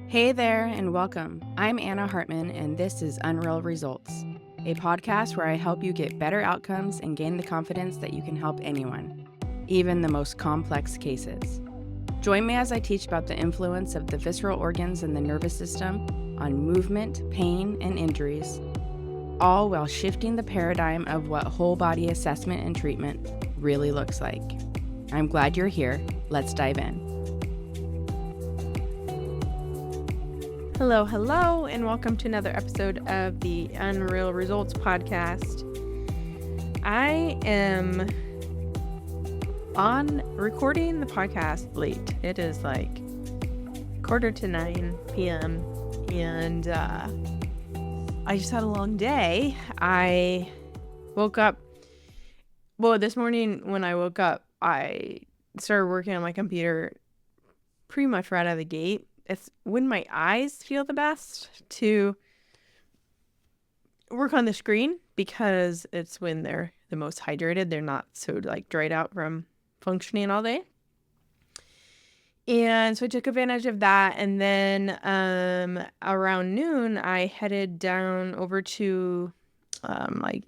Hey there, and welcome. I'm Anna Hartman, and this is Unreal Results, a podcast where I help you get better outcomes and gain the confidence that you can help anyone, even the most complex cases. Join me as I teach about the influence of the visceral organs and the nervous system on movement, pain, and injuries, all while shifting the paradigm of what whole body assessment and treatment really looks like. I'm glad you're here. Let's dive in. Hello, and welcome to another episode of the Unreal Results podcast. I am recording the podcast late. It is like 8:45 p.m. and I just had a long day. I woke up. Well, this morning when I woke up, I started working on my computer pretty much right out of the gate. It's when my eyes feel the best to work on the screen because it's when they're the most hydrated. They're not so dried out from functioning all day. And so I took advantage of that. And then around noon, I headed down over to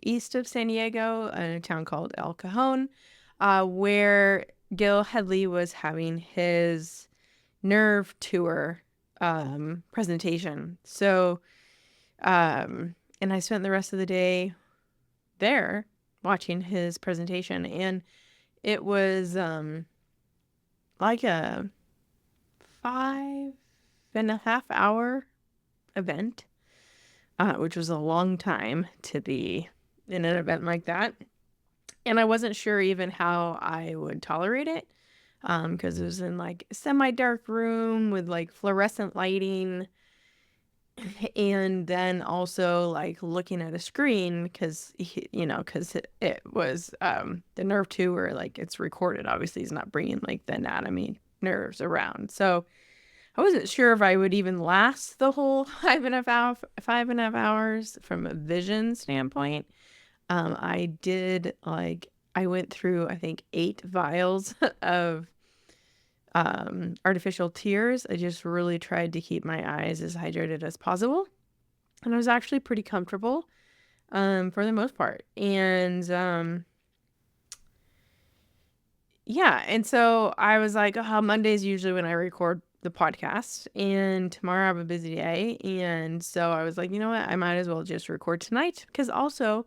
east of San Diego in a town called El Cajon, where Gil Hedley was having his nerve tour presentation. So and I spent the rest of the day there watching his presentation, and it was like a 5.5 hour event, which was a long time to be in an event like that. And I wasn't sure even how I would tolerate it. Because it was in a semi-dark room with fluorescent lighting, and then also looking at a screen because it was the nerve tour, it's recorded. Obviously, he's not bringing the anatomy nerves around, so I wasn't sure if I would even last the whole 5.5 hours from a vision standpoint. I did I went through, I think, 8 vials of artificial tears. I just really tried to keep my eyes as hydrated as possible. And I was actually pretty comfortable for the most part. And and so I was like, oh, Monday's usually when I record the podcast. And tomorrow I have a busy day. And so I was like, you know what? I might as well just record tonight because also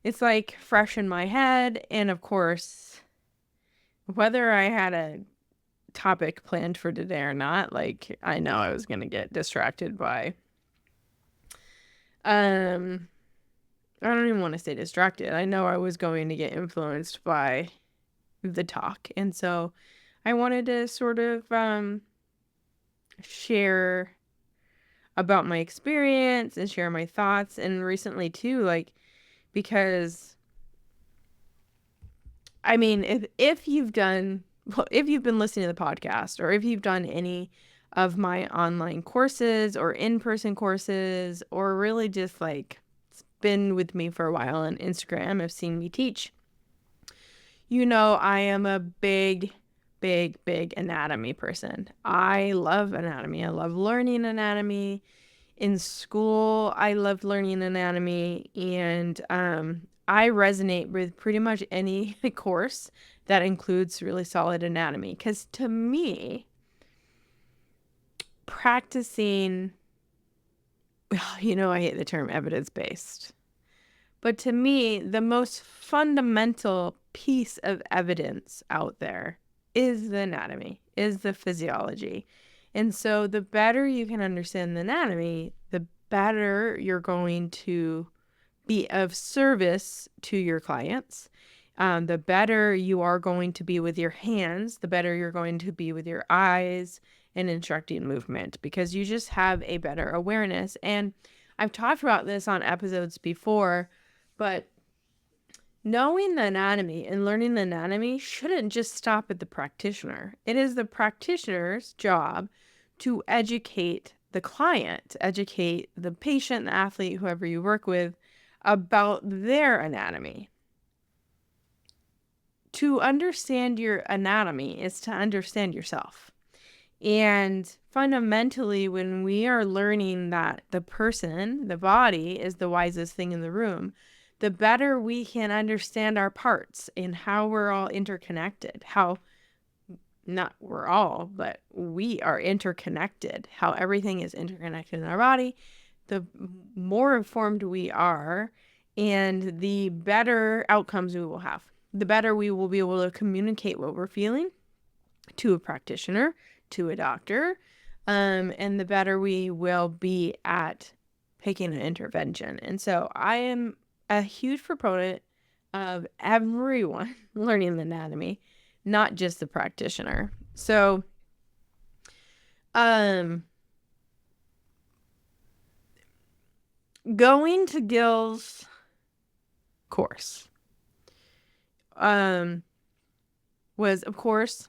it's fresh in my head. And of course, whether I had a topic planned for today or not, I know I was going to get distracted by, I don't even want to say distracted. I know I was going to get influenced by the talk. And so I wanted to sort of, share about my experience and share my thoughts. And recently too, because I mean, if you've been listening to the podcast, or if you've done any of my online courses or in-person courses, or really just been with me for a while on Instagram, have seen me teach, I am a big anatomy person. I love anatomy. I love learning anatomy. In school, I loved learning anatomy, and I resonate with pretty much any course that includes really solid anatomy. Because to me, practicing, I hate the term evidence-based. But to me, the most fundamental piece of evidence out there is the anatomy, is the physiology. And so the better you can understand the anatomy, the better you're going to be of service to your clients. The better you are going to be with your hands, the better you're going to be with your eyes and instructing movement, because you just have a better awareness. And I've talked about this on episodes before, but knowing the anatomy and learning the anatomy shouldn't just stop at the practitioner. It is the practitioner's job to educate the client, educate the patient, the athlete, whoever you work with, about their anatomy. To understand your anatomy is to understand yourself. And fundamentally, when we are learning that the person, the body, is the wisest thing in the room, the better we can understand our parts and how we're all interconnected, how not we're all, but we are interconnected, how everything is interconnected in our body, the more informed we are and the better outcomes we will have. The better we will be able to communicate what we're feeling to a practitioner, to a doctor, and the better we will be at picking an intervention. And so I am a huge proponent of everyone learning the anatomy, not just the practitioner. So, going to Gil's course, was, of course,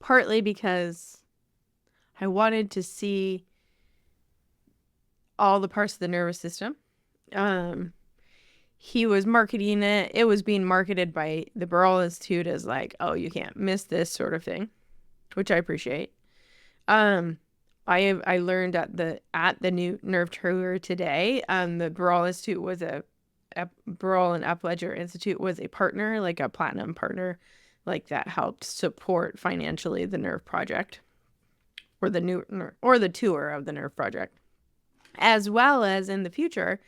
partly because I wanted to see all the parts of the nervous system. He was marketing it. It was being marketed by the Burrell Institute as like, oh, you can't miss this sort of thing, which I appreciate. I learned at the new nerve tour today. The Burrell Institute was a Burrell and Upledger Institute was a partner, like a platinum partner, like that helped support financially the Nerve Project, or the tour of the Nerve Project, as well as in the future.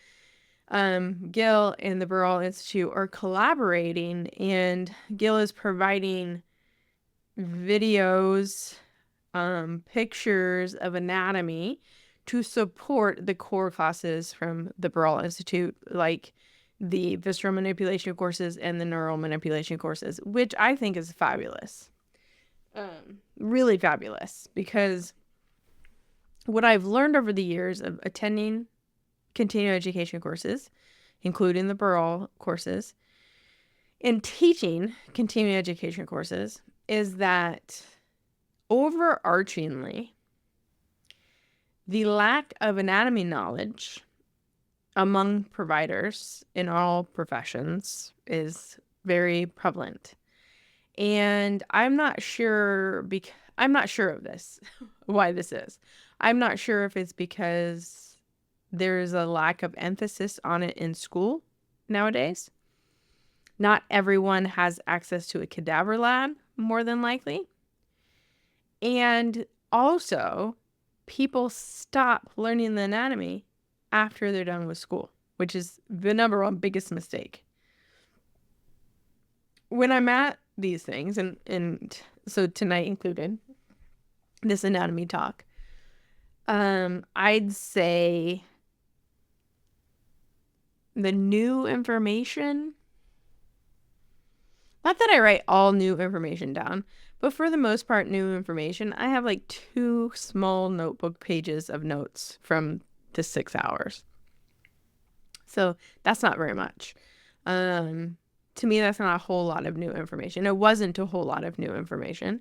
Gil and the Burrell Institute are collaborating, and Gil is providing videos, pictures of anatomy to support the core classes from the Burrell Institute, like the visceral manipulation courses and the neural manipulation courses, which I think is fabulous. Really fabulous, because what I've learned over the years of attending continuing education courses, including the Burrell courses, and teaching continuing education courses, is that overarchingly, the lack of anatomy knowledge among providers in all professions is very prevalent. And I'm not sure of this, why this is. I'm not sure if it's because there's a lack of emphasis on it in school nowadays. Not everyone has access to a cadaver lab, more than likely. And also, people stop learning the anatomy after they're done with school, which is the number one biggest mistake. When I'm at these things, and so tonight included, this anatomy talk, I'd say the new information, not that I write all new information down, but for the most part, new information, I have like 2 small notebook pages of notes from the 6 hours. So that's not very much. To me, that's not a whole lot of new information. It wasn't a whole lot of new information.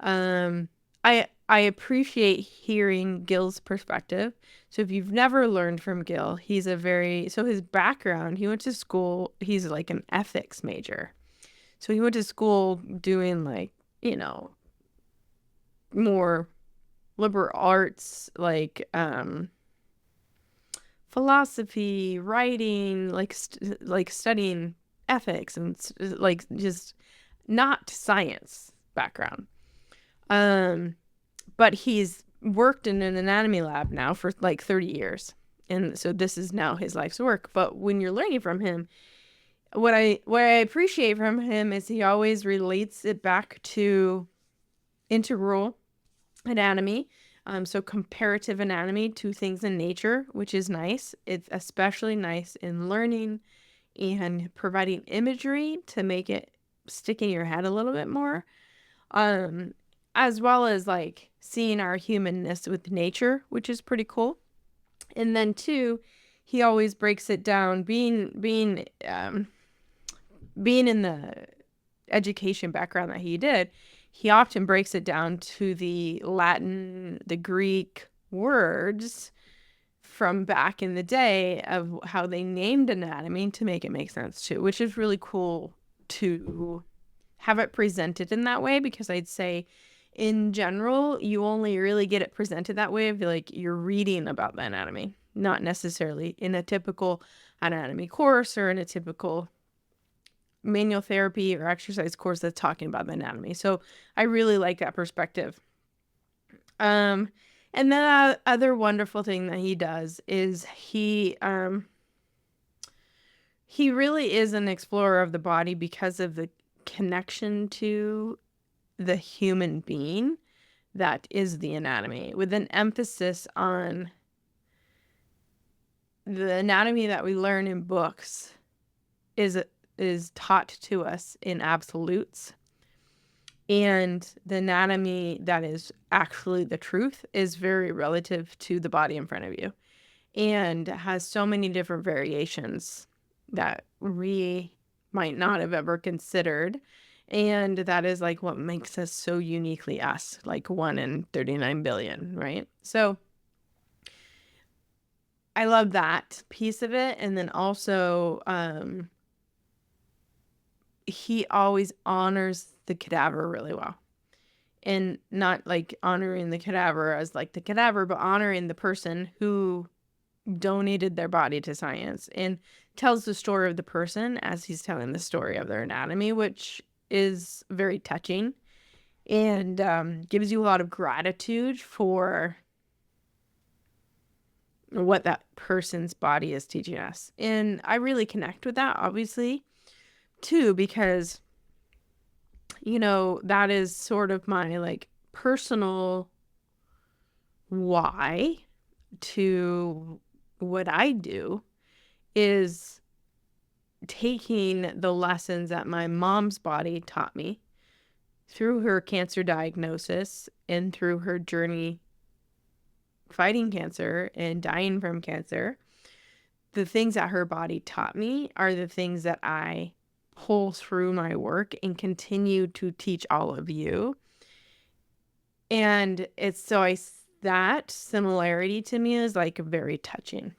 I appreciate hearing Gil's perspective. So if you've never learned from Gil, so his background, he went to school, he's like an ethics major. So he went to school doing like, more liberal arts, like philosophy, writing, like studying ethics, and like just not science background. But he's worked in an anatomy lab now for like 30 years. And so this is now his life's work. But when you're learning from him, what I appreciate from him is he always relates it back to integral anatomy. So comparative anatomy to things in nature, which is nice. It's especially nice in learning and providing imagery to make it stick in your head a little bit more. As well as like seeing our humanness with nature, which is pretty cool. And then 2, he always breaks it down, being in the education background that he did, he often breaks it down to the Latin, the Greek words from back in the day of how they named anatomy to make it make sense too, which is really cool to have it presented in that way, because I'd say in general, you only really get it presented that way if you're reading about the anatomy, not necessarily in a typical anatomy course or in a typical manual therapy or exercise course that's talking about the anatomy. So I really like that perspective. And then the other wonderful thing that he does is he really is an explorer of the body because of the connection to the human being that is the anatomy, with an emphasis on the anatomy that we learn in books is taught to us in absolutes, and the anatomy that is actually the truth is very relative to the body in front of you, and has so many different variations that we might not have ever considered. And that is like what makes us so uniquely us, like 1 in 39 billion, right? So I love that piece of it. And then also, he always honors the cadaver really well. And not like honoring the cadaver as like the cadaver, but honoring the person who donated their body to science, and tells the story of the person as he's telling the story of their anatomy, which is very touching, and gives you a lot of gratitude for what that person's body is teaching us. And I really connect with that, obviously, too, because, that is sort of my like personal why to what I do, is taking the lessons that my mom's body taught me through her cancer diagnosis and through her journey fighting cancer and dying from cancer. The things that her body taught me are the things that I pull through my work and continue to teach all of you. And that similarity to me is like very touching.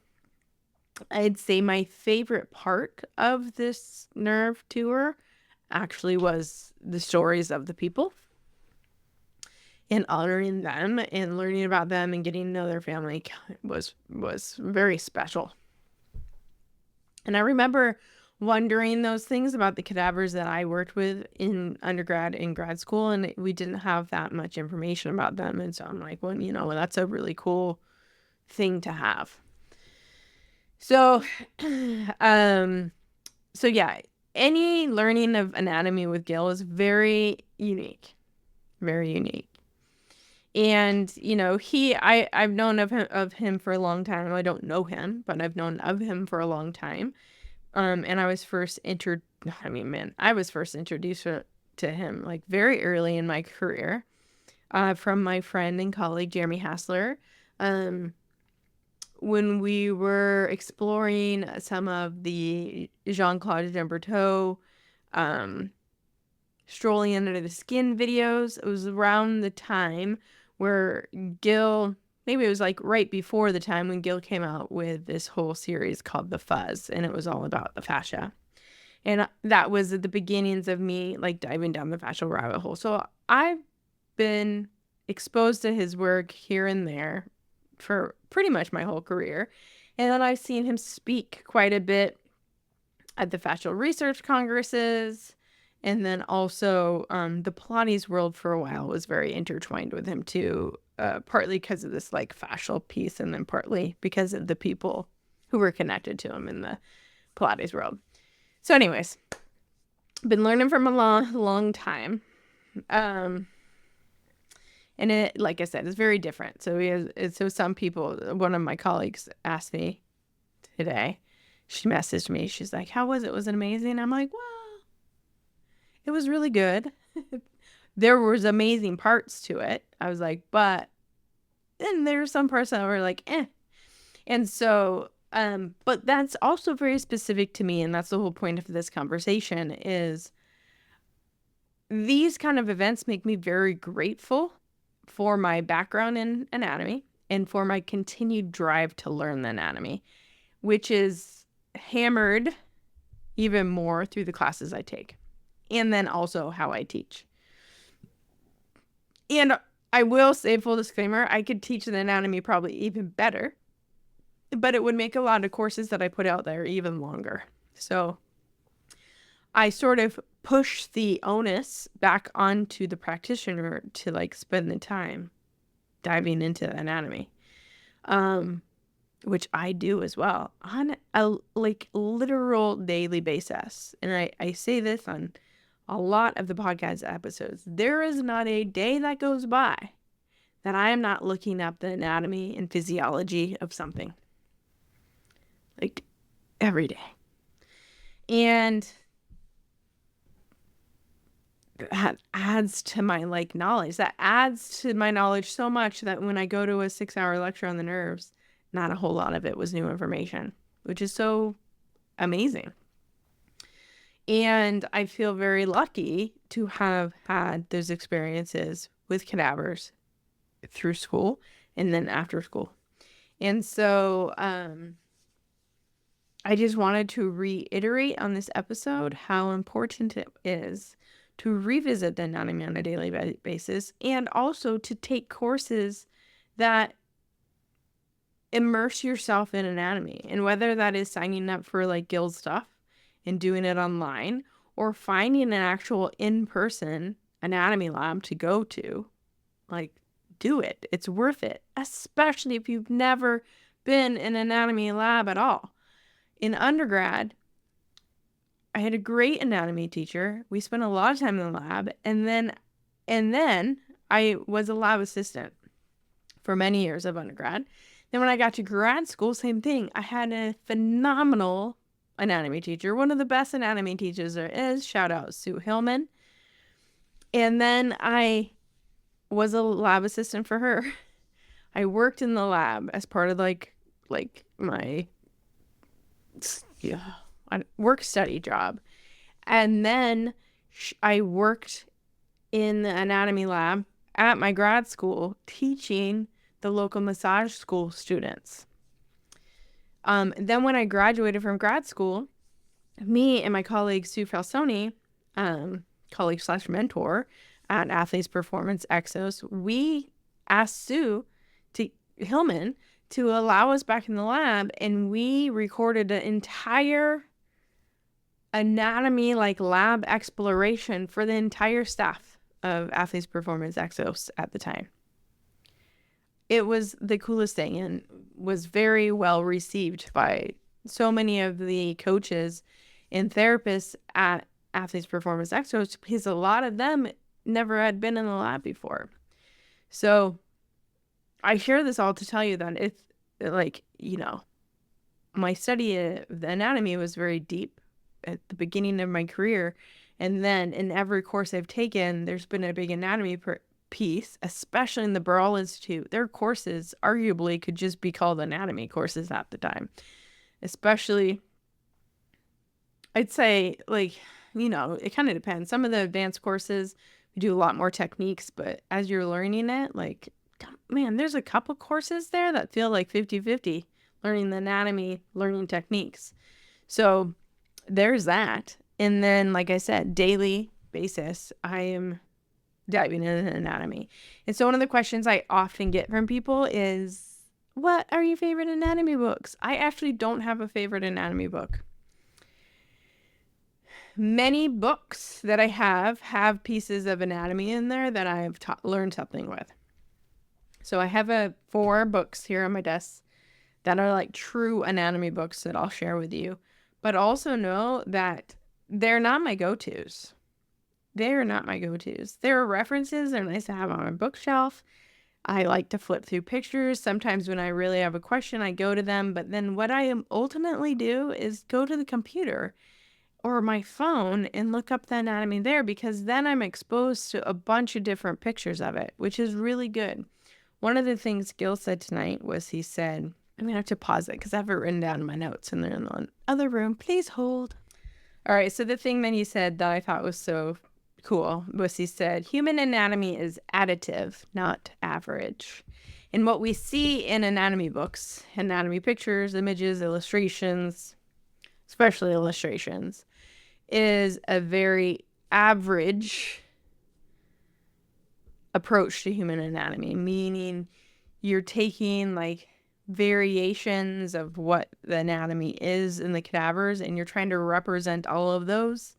I'd say my favorite part of this nerve tour actually was the stories of the people, and honoring them and learning about them and getting to know their family was very special. And I remember wondering those things about the cadavers that I worked with in undergrad and grad school, and we didn't have that much information about them. And so I'm like, well, that's a really cool thing to have. So, so yeah, any learning of anatomy with Gil is very unique, very unique. And, I've known of him for a long time. I don't know him, but I've known of him for a long time. And I was first introduced to him like very early in my career, from my friend and colleague, Jeremy Hassler. When we were exploring some of the Jean-Claude Gimberteau, strolling under the skin videos, it was around the time where Gil, maybe it was like right before the time when Gil came out with this whole series called The Fuzz, and it was all about the fascia. And that was at the beginnings of me like diving down the fascial rabbit hole. So I've been exposed to his work here and there for pretty much my whole career. And then I've seen him speak quite a bit at the fascial research congresses. And then also the Pilates world for a while was very intertwined with him too, partly because of this like fascial piece, and then partly because of the people who were connected to him in the Pilates world. So anyways, been learning from a long time. And it, like I said, is very different. So some people, one of my colleagues asked me today, she messaged me, she's like, how was it? Was it amazing? I'm like, well, it was really good. There was amazing parts to it. I was like, but then there were some parts that were like, eh. And so, but that's also very specific to me. And that's the whole point of this conversation, is these kind of events make me very grateful for my background in anatomy and for my continued drive to learn the anatomy, which is hammered even more through the classes I take, and then also how I teach. And I will say, full disclaimer, I could teach the anatomy probably even better, but it would make a lot of courses that I put out there even longer. So I sort of push the onus back onto the practitioner to like spend the time diving into the anatomy, which I do as well on a like literal daily basis. And I say this on a lot of the podcast episodes. There is not a day that goes by that I am not looking up the anatomy and physiology of something. Like every day. And that adds to my like knowledge. That adds to my knowledge so much that when I go to a 6-hour lecture on the nerves, not a whole lot of it was new information, which is so amazing. And I feel very lucky to have had those experiences with cadavers through school and then after school. And so I just wanted to reiterate on this episode how important it is to revisit the anatomy on a daily basis, and also to take courses that immerse yourself in anatomy. And whether that is signing up for like guild stuff and doing it online, or finding an actual in-person anatomy lab to go to, like, do it. It's worth it, especially if you've never been in an anatomy lab at all. In undergrad, I had a great anatomy teacher. We spent a lot of time in the lab, and then I was a lab assistant for many years of undergrad. Then when I got to grad school, same thing. I had a phenomenal anatomy teacher, one of the best anatomy teachers there is. Shout out Sue Hillman. And then I was a lab assistant for her. I worked in the lab as part of like my work study job. And then I worked in the anatomy lab at my grad school teaching the local massage school students. Then when I graduated from grad school, me and my colleague Sue Falsoni, colleague/mentor at Athletes Performance Exos, we asked Sue Hillman to allow us back in the lab, and we recorded an entire anatomy like lab exploration for the entire staff of Athletes Performance Exos at the time. It was the coolest thing and was very well received by so many of the coaches and therapists at Athletes Performance Exos, because a lot of them never had been in the lab before. So I share this all to tell you that it's like, you know, my study of the anatomy was very deep at the beginning of my career. And then in every course I've taken, there's been a big anatomy piece, especially in the Burrell Institute. Their courses arguably could just be called anatomy courses at the time. Especially, I'd say, like, you know, it kind of depends. Some of the advanced courses, we do a lot more techniques, but as you're learning it, like, man, there's a couple courses there that feel like 50-50, learning the anatomy, learning techniques. So there's that. And then, like I said, daily basis, I am diving into anatomy. And so one of the questions I often get from people is, what are your favorite anatomy books? I actually don't have a favorite anatomy book. Many books that I have pieces of anatomy in there that I've learned something with. So I have 4 books here on my desk that are like true anatomy books that I'll share with you. But also know that they're not my go-tos. They're not my go-tos. There are references. They're nice to have on my bookshelf. I like to flip through pictures. Sometimes when I really have a question, I go to them. But then what I ultimately do is go to the computer or my phone and look up the anatomy there, because then I'm exposed to a bunch of different pictures of it, which is really good. One of the things Gil said tonight was, he said, I'm going to have to pause it because I have it written down in my notes and they're in the other room. Please hold. All right. So the thing that he said that I thought was so cool was, he said, human anatomy is additive, not average. And what we see in anatomy books, anatomy pictures, images, illustrations, especially illustrations, is a very average approach to human anatomy, meaning you're taking like variations of what the anatomy is in the cadavers and you're trying to represent all of those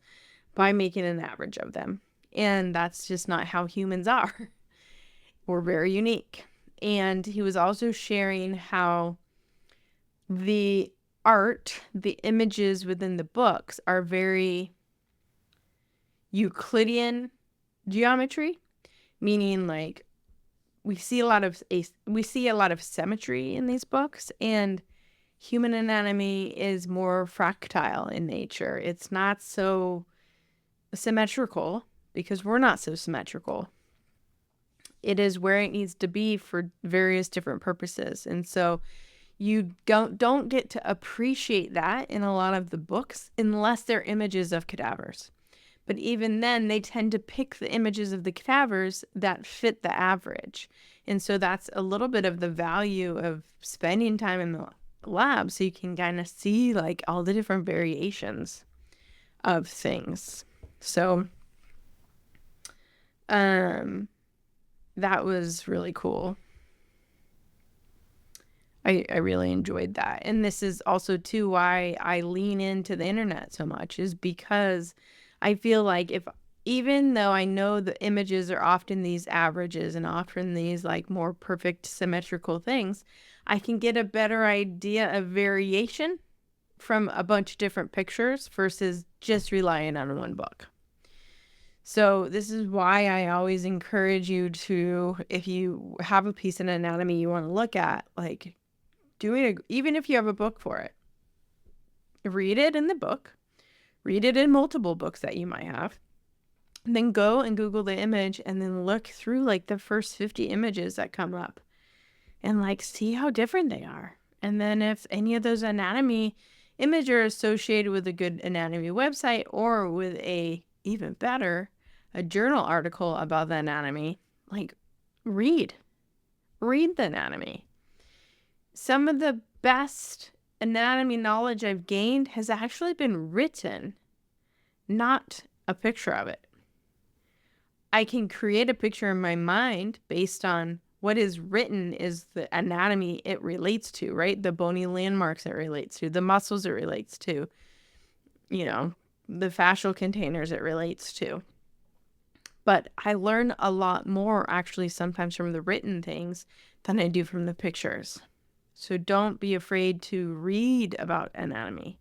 by making an average of them. And that's just not how humans are. We're very unique. And he was also sharing how the art, the images within the books are very Euclidean geometry, meaning like we see a lot of symmetry in these books, and human anatomy is more fractile in nature. It's not so symmetrical because we're not so symmetrical. It is where it needs to be for various different purposes. And so you don't get to appreciate that in a lot of the books unless they're images of cadavers. But even then, they tend to pick the images of the cadavers that fit the average. And so that's a little bit of the value of spending time in the lab, so you can kind of see like all the different variations of things. So that was really cool. I really enjoyed that. And this is also too why I lean into the internet so much, is because I feel like even though I know the images are often these averages and often these like more perfect symmetrical things, I can get a better idea of variation from a bunch of different pictures versus just relying on one book. So this is why I always encourage you to, if you have a piece of anatomy you want to look at, like even if you have a book for it, read it in the book, read it in multiple books that you might have, and then go and Google the image and then look through like the first 50 images that come up and like see how different they are. And then if any of those anatomy images are associated with a good anatomy website or with even better, a journal article about the anatomy, like read the anatomy. Some of the best anatomy knowledge I've gained has actually been written, not a picture of it. I can create a picture in my mind based on what is written is the anatomy it relates to, right? The bony landmarks it relates to, the muscles it relates to, the fascial containers it relates to. But I learn a lot more actually sometimes from the written things than I do from the pictures. So don't be afraid to read about anatomy.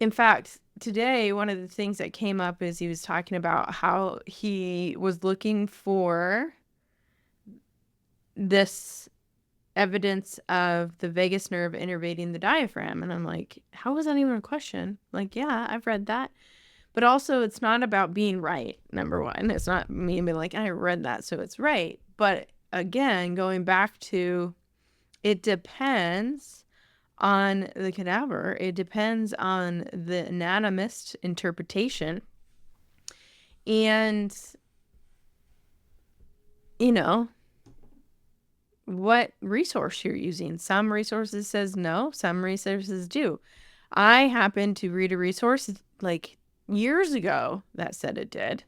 In fact, today, one of the things that came up is he was talking about how he was looking for this evidence of the vagus nerve innervating the diaphragm. And I'm like, how was that even a question? Like, yeah, I've read that. But also, it's not about being right, number one. It's not me being like, I read that, so it's right. But again, going back to, it depends on the cadaver. It depends on the anatomist interpretation. And, what resource you're using. Some resources says no, some resources do. I happened to read a resource like years ago that said it did.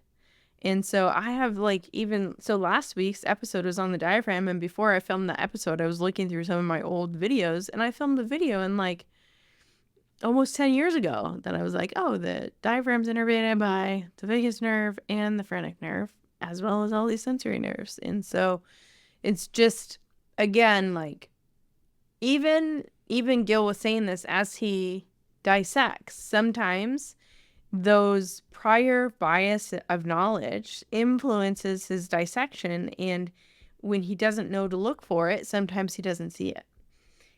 And so I have last week's episode was on the diaphragm, and before I filmed the episode, I was looking through some of my old videos, and I filmed the video in like almost 10 years ago that I was like, oh, the diaphragm's innervated by the vagus nerve and the phrenic nerve, as well as all these sensory nerves. And so it's just, again, like even Gil was saying this as he dissects, sometimes those prior bias of knowledge influences his dissection, and when he doesn't know to look for it, sometimes he doesn't see it.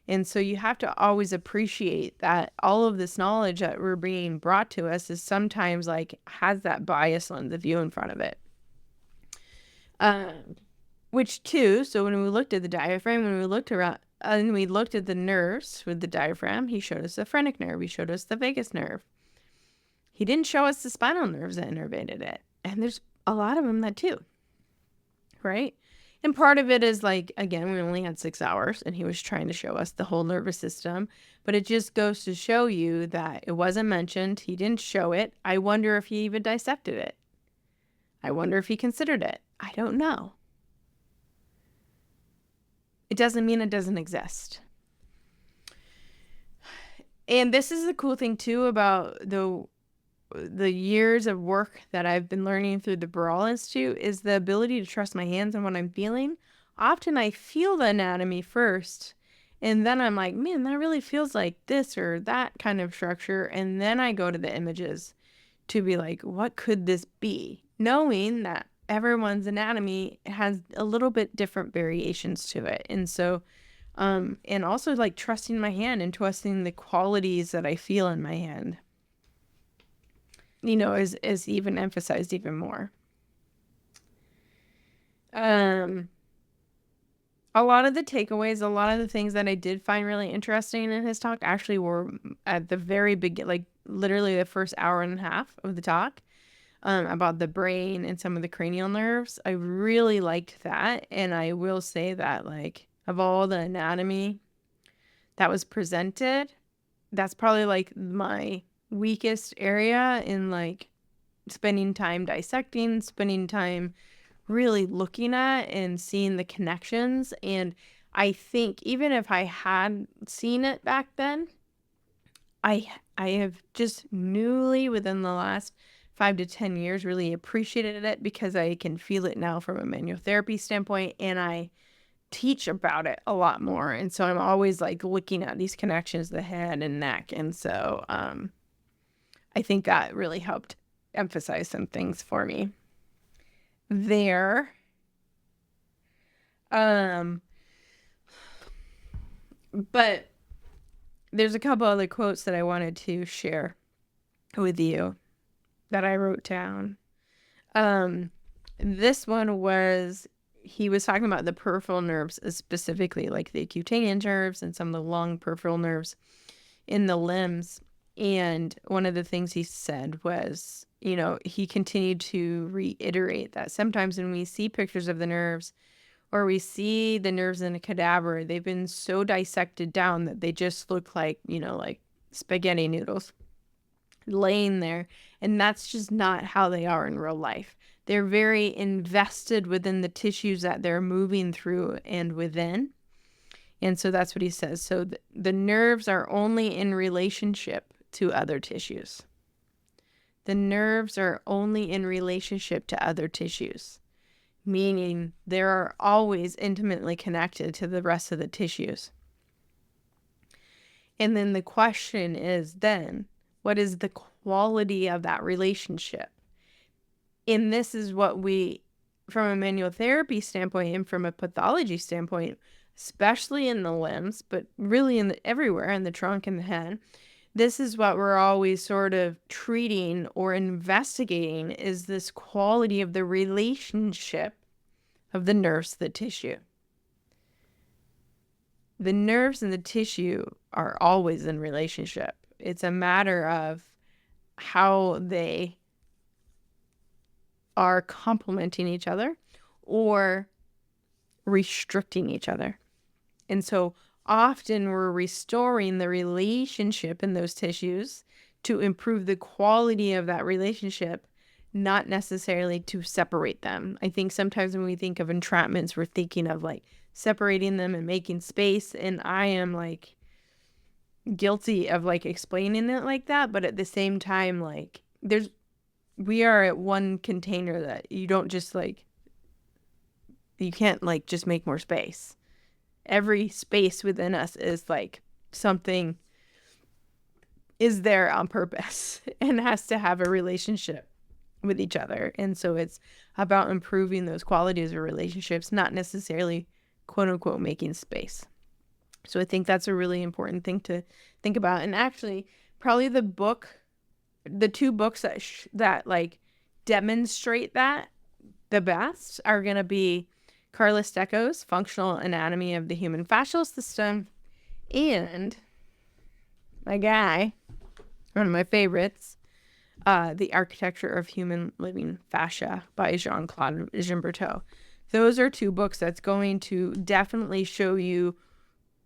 And so you have to always appreciate that all of this knowledge that we're being brought to us is sometimes like has that bias lens of view in front of it. Which too, so when we looked at the diaphragm, when we looked around and we looked at the nerves with the diaphragm, he showed us the phrenic nerve, he showed us the vagus nerve. He didn't show us the spinal nerves that innervated it. And there's a lot of them that too, right? And part of it is like, again, we only had 6 hours and he was trying to show us the whole nervous system. But it just goes to show you that it wasn't mentioned. He didn't show it. I wonder if he even dissected it. I wonder if he considered it. I don't know. It doesn't mean it doesn't exist. And this is the cool thing too about the years of work that I've been learning through the Barral Institute is the ability to trust my hands and what I'm feeling. Often I feel the anatomy first, and then I'm like, man, that really feels like this or that kind of structure. And then I go to the images to be like, what could this be? Knowing that everyone's anatomy has a little bit different variations to it. And so, and also like trusting my hand and trusting the qualities that I feel in my hand, is even emphasized even more. A lot of the takeaways, a lot of the things that I did find really interesting in his talk actually were at the very beginning, like literally the first hour and a half of the talk, about the brain and some of the cranial nerves. I really liked that. And I will say that, like, of all the anatomy that was presented, that's probably like my weakest area in like spending time dissecting, spending time really looking at and seeing the connections. And I think even if I had seen it back then, I have just newly within the last 5 to 10 years really appreciated it because I can feel it now from a manual therapy standpoint, and I teach about it a lot more. And so I'm always like looking at these connections, the head and neck. And so I think that really helped emphasize some things for me there. But there's a couple other quotes that I wanted to share with you that I wrote down. This one was, he was talking about the peripheral nerves, specifically like the cutaneous nerves and some of the long peripheral nerves in the limbs. And one of the things he said was, he continued to reiterate that sometimes when we see pictures of the nerves or we see the nerves in a cadaver, they've been so dissected down that they just look like, like spaghetti noodles laying there. And that's just not how they are in real life. They're very invested within the tissues that they're moving through and within. And so that's what he says. So the nerves are only in relationship to other tissues. The nerves are only in relationship to other tissues, meaning they are always intimately connected to the rest of the tissues. And then the question is then, what is the quality of that relationship? And this is what we, from a manual therapy standpoint and from a pathology standpoint, especially in the limbs, but really everywhere in the trunk and the head, this is what we're always sort of treating or investigating, is this quality of the relationship of the nerves to the tissue. The nerves and the tissue are always in relationship. It's a matter of how they are complementing each other or restricting each other. And so often we're restoring the relationship in those tissues to improve the quality of that relationship, not necessarily to separate them. I think sometimes when we think of entrapments, we're thinking of like separating them and making space. And I am like guilty of like explaining it like that. But at the same time, like we are at one container that you don't just like, you can't like just make more space. Every space within us is like something is there on purpose and has to have a relationship with each other. And so it's about improving those qualities of relationships, not necessarily quote unquote making space. So I think that's a really important thing to think about. And actually probably the two books that like demonstrate that the best are going to be Carla Stecco's Functional Anatomy of the Human Fascial System and my guy, one of my favorites, The Architecture of Human Living Fascia by Jean-Claude Gimberteau. Those are two books that's going to definitely show you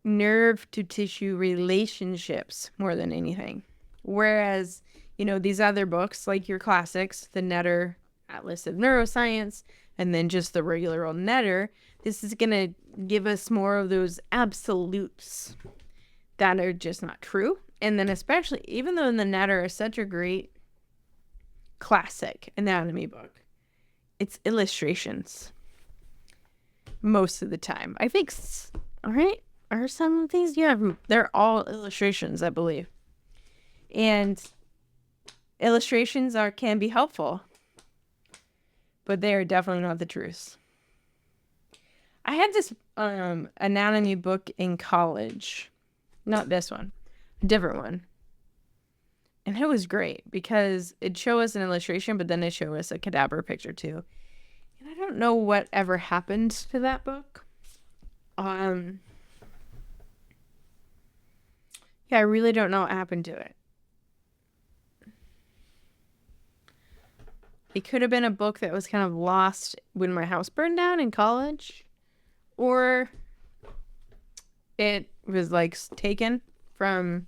nerve to tissue relationships more than anything. Whereas, these other books, like your classics, the Netter Atlas of Neuroscience, and then just the regular old netter, this is going to give us more of those absolutes that are just not true. And then especially, even though the netter is such a great classic anatomy book, it's illustrations most of the time. I think, all right, are some of these? Yeah, they're all illustrations, I believe. And illustrations can be helpful, but they are definitely not the truth. I had this anatomy book in college. Not this one, a different one. And it was great because it showed us an illustration, but then it showed us a cadaver picture too. And I don't know what ever happened to that book. Yeah, I really don't know what happened to it. It could have been a book that was kind of lost when my house burned down in college, or it was like taken from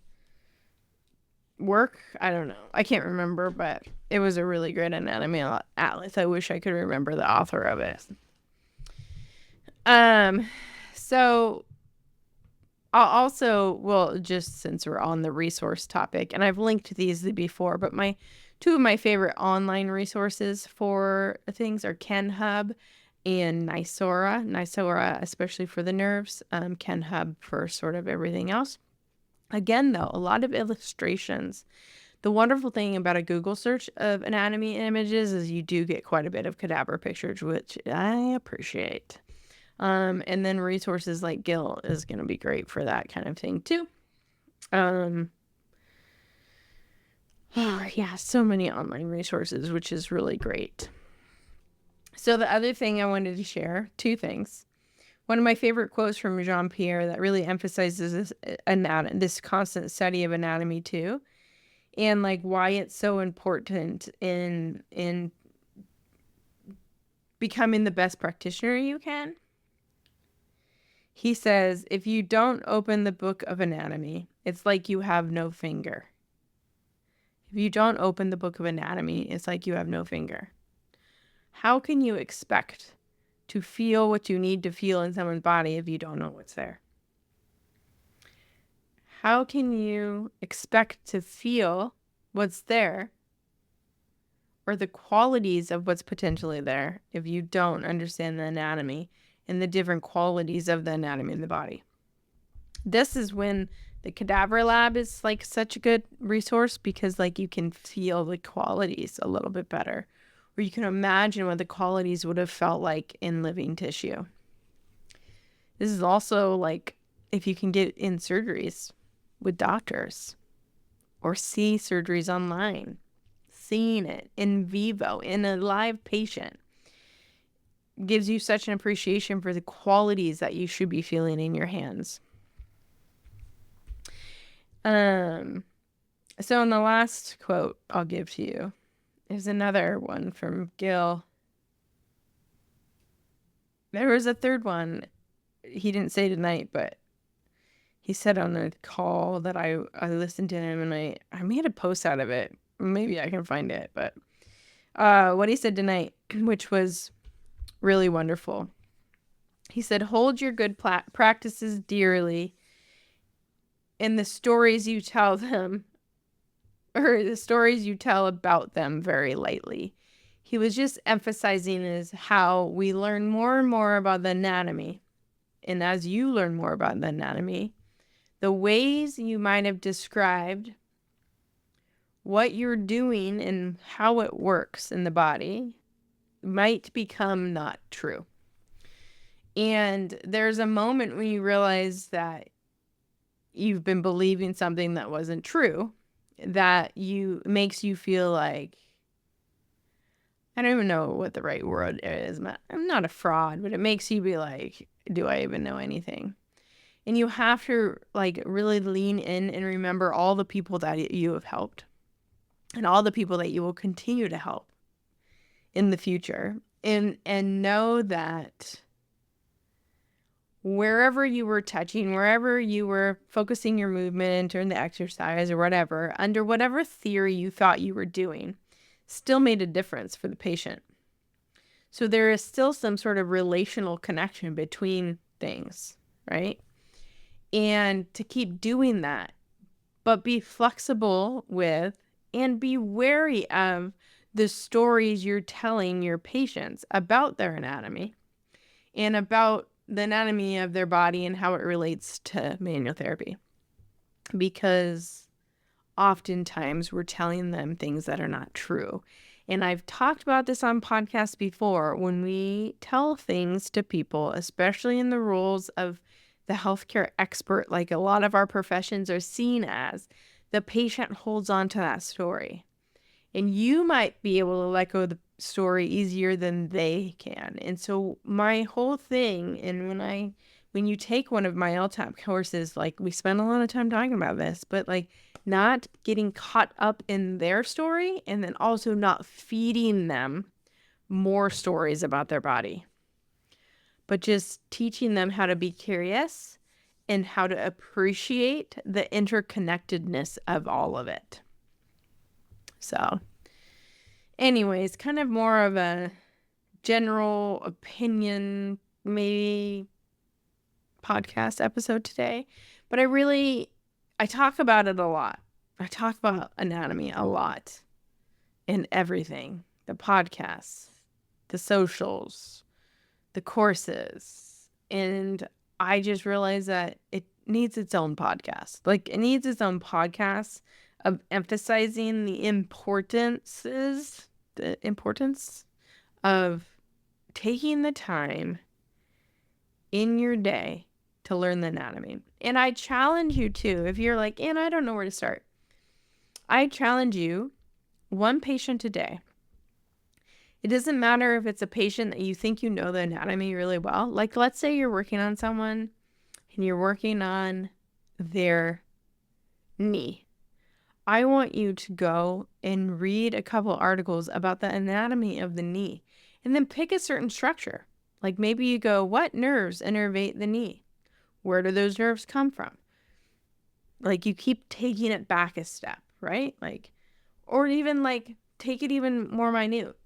work. I don't know. I can't remember, but it was a really great anatomy atlas. I wish I could remember the author of it. So I'll also, well, just since we're on the resource topic, and I've linked these before, but two of my favorite online resources for things are KenHub and Nysora. Nysora, especially for the nerves, KenHub for sort of everything else. Again, though, a lot of illustrations. The wonderful thing about a Google search of anatomy images is you do get quite a bit of cadaver pictures, which I appreciate. And then resources like Gil is going to be great for that kind of thing too. Yeah, so many online resources, which is really great. So the other thing I wanted to share, two things. One of my favorite quotes from Jean-Pierre that really emphasizes this constant study of anatomy too, and like why it's so important in becoming the best practitioner you can. He says, if you don't open the book of anatomy, it's like you have no finger. If you don't open the book of anatomy, it's like you have no finger. How can you expect to feel what you need to feel in someone's body if you don't know what's there? How can you expect to feel what's there or the qualities of what's potentially there if you don't understand the anatomy and the different qualities of the anatomy of the body? This is when the cadaver lab is like such a good resource, because like you can feel the qualities a little bit better, or you can imagine what the qualities would have felt like in living tissue. This is also like if you can get in surgeries with doctors or see surgeries online, seeing it in vivo in a live patient gives you such an appreciation for the qualities that you should be feeling in your hands. So in the last quote I'll give to you is another one from Gil. There was a third one he didn't say tonight, but he said on a call that I listened to him, and I made a post out of it. Maybe I can find it, but what he said tonight, which was really wonderful. He said, hold your good practices dearly, and the stories you tell them, or the stories you tell about them, very lightly. He was just emphasizing is how we learn more and more about the anatomy. And as you learn more about the anatomy, the ways you might have described what you're doing and how it works in the body might become not true. And there's a moment when you realize that you've been believing something that wasn't true, that makes you feel like, I don't even know what the right word is. I'm not a fraud, but it makes you be like, do I even know anything? And you have to like really lean in and remember all the people that you have helped and all the people that you will continue to help in the future, and know that wherever you were touching, wherever you were focusing your movement or in the exercise or whatever, under whatever theory you thought you were doing, still made a difference for the patient. So there is still some sort of relational connection between things, right? And to keep doing that, but be flexible with and be wary of the stories you're telling your patients about their anatomy and about the anatomy of their body and how it relates to manual therapy. Because oftentimes we're telling them things that are not true. And I've talked about this on podcasts before. When we tell things to people, especially in the roles of the healthcare expert, like a lot of our professions are seen as, the patient holds on to that story. And you might be able to let go of the story easier than they can. And so my whole thing, and when you take one of my LTAP courses, like we spend a lot of time talking about this, but like not getting caught up in their story and then also not feeding them more stories about their body, but just teaching them how to be curious and how to appreciate the interconnectedness of all of it. So anyways, kind of more of a general opinion, maybe podcast episode today, but I talk about it a lot. I talk about anatomy a lot in everything, the podcasts, the socials, the courses. And I just realized that it needs its own podcast. Like it needs its own podcast of emphasizing the importance of taking the time in your day to learn the anatomy. And I challenge you too, if you're like, Anna, I don't know where to start. I challenge you, one patient a day. It doesn't matter if it's a patient that you think you know the anatomy really well. Like let's say you're working on someone and you're working on their knee. I want you to go and read a couple articles about the anatomy of the knee and then pick a certain structure. Like maybe you go, what nerves innervate the knee? Where do those nerves come from? Like you keep taking it back a step, right? Like, or even like take it even more minute.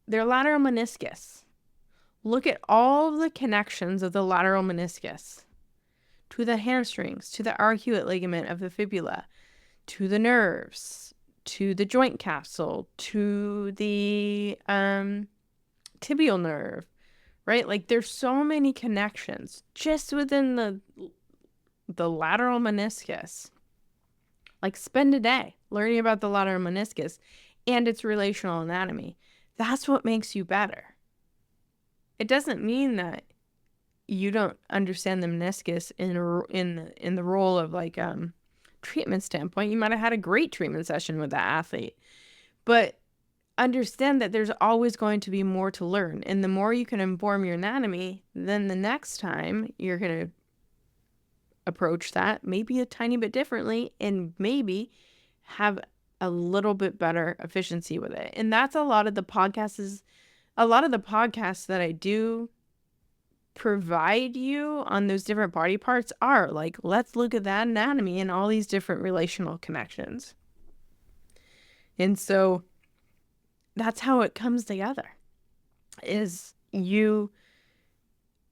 Their lateral meniscus. Look at all the connections of the lateral meniscus to the hamstrings, to the arcuate ligament of the fibula, to the nerves, to the joint capsule, to the tibial nerve, right? Like there's so many connections just within the lateral meniscus. Like spend a day learning about the lateral meniscus and its relational anatomy. That's what makes you better. It doesn't mean that you don't understand the meniscus in the role of like treatment standpoint. You might have had a great treatment session with that athlete, but understand that there's always going to be more to learn. And the more you can inform your anatomy, then the next time you're going to approach that maybe a tiny bit differently and maybe have a little bit better efficiency with it. And that's a lot of the podcasts that I do provide you on those different body parts are like, let's look at that anatomy and all these different relational connections. And so that's how it comes together, is you,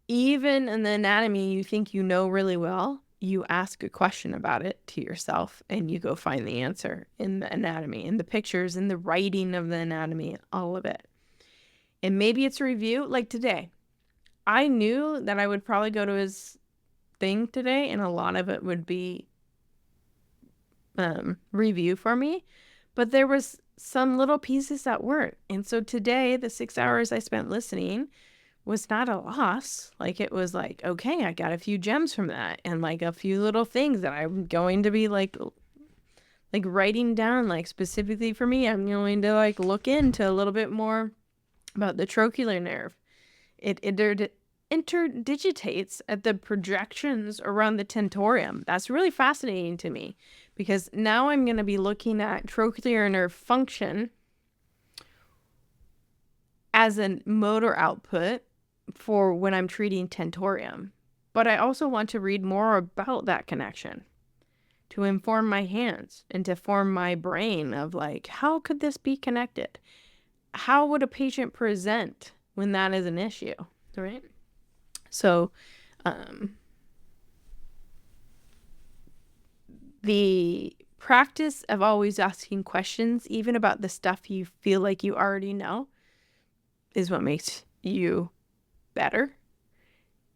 even in the anatomy you think you know really well, you ask a question about it to yourself and you go find the answer in the anatomy, in the pictures, in the writing of the anatomy, all of it. And maybe it's a review. Like today, I knew that I would probably go to his thing today and a lot of it would be review for me, but there was some little pieces that weren't. And so today, the 6 hours I spent listening was not a loss. Like it was like, okay, I got a few gems from that and like a few little things that I'm going to be like writing down, like specifically for me. I'm going to like look into a little bit more about the trochlear nerve. It interdigitates at the projections around the tentorium. That's really fascinating to me because now I'm going to be looking at trochlear nerve function as a motor output for when I'm treating tentorium. But I also want to read more about that connection to inform my hands and to form my brain of like, how could this be connected? How would a patient present when that is an issue, right? So, the practice of always asking questions, even about the stuff you feel like you already know, is what makes you better.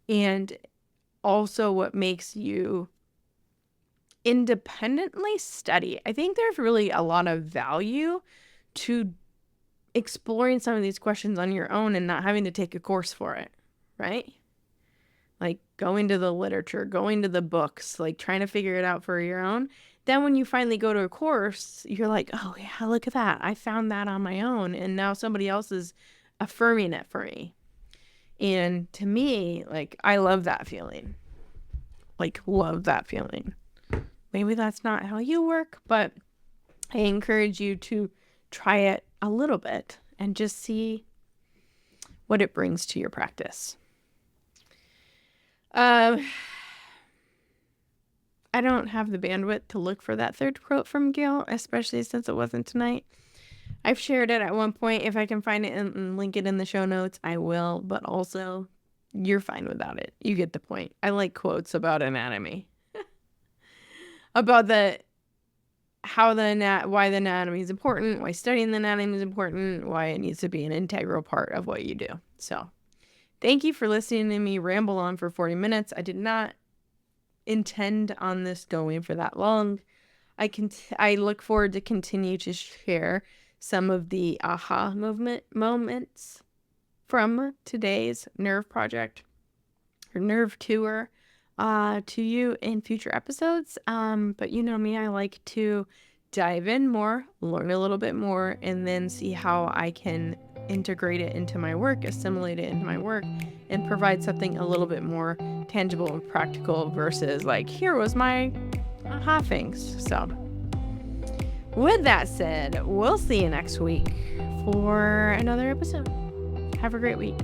And also what makes you independently study. I think there's really a lot of value to exploring some of these questions on your own and not having to take a course for it, right? Like going to the literature, going to the books, like trying to figure it out for your own. Then when you finally go to a course, you're like, oh yeah, look at that. I found that on my own. And now somebody else is affirming it for me. And to me, like, I love that feeling. Like, love that feeling. Maybe that's not how you work, but I encourage you to try it a little bit and just see what it brings to your practice. I don't have the bandwidth to look for that third quote from Gail, especially since it wasn't tonight. I've shared it at one point. If I can find it and link it in the show notes, I will. But also, you're fine without it. You get the point. I like quotes about anatomy. About why the anatomy is important, why studying the anatomy is important, why it needs to be an integral part of what you do. So, thank you for listening to me ramble on for 40 minutes. I did not intend on this going for that long. I look forward to continue to share some of the aha moments from today's nerve project or nerve tour to you in future episodes. But you know me, I like to dive in more, learn a little bit more, and then see how I can integrate it into my work, assimilate it into my work, and provide something a little bit more tangible and practical versus like, here was my aha things. So with that said, we'll see you next week for another episode. Have a great week.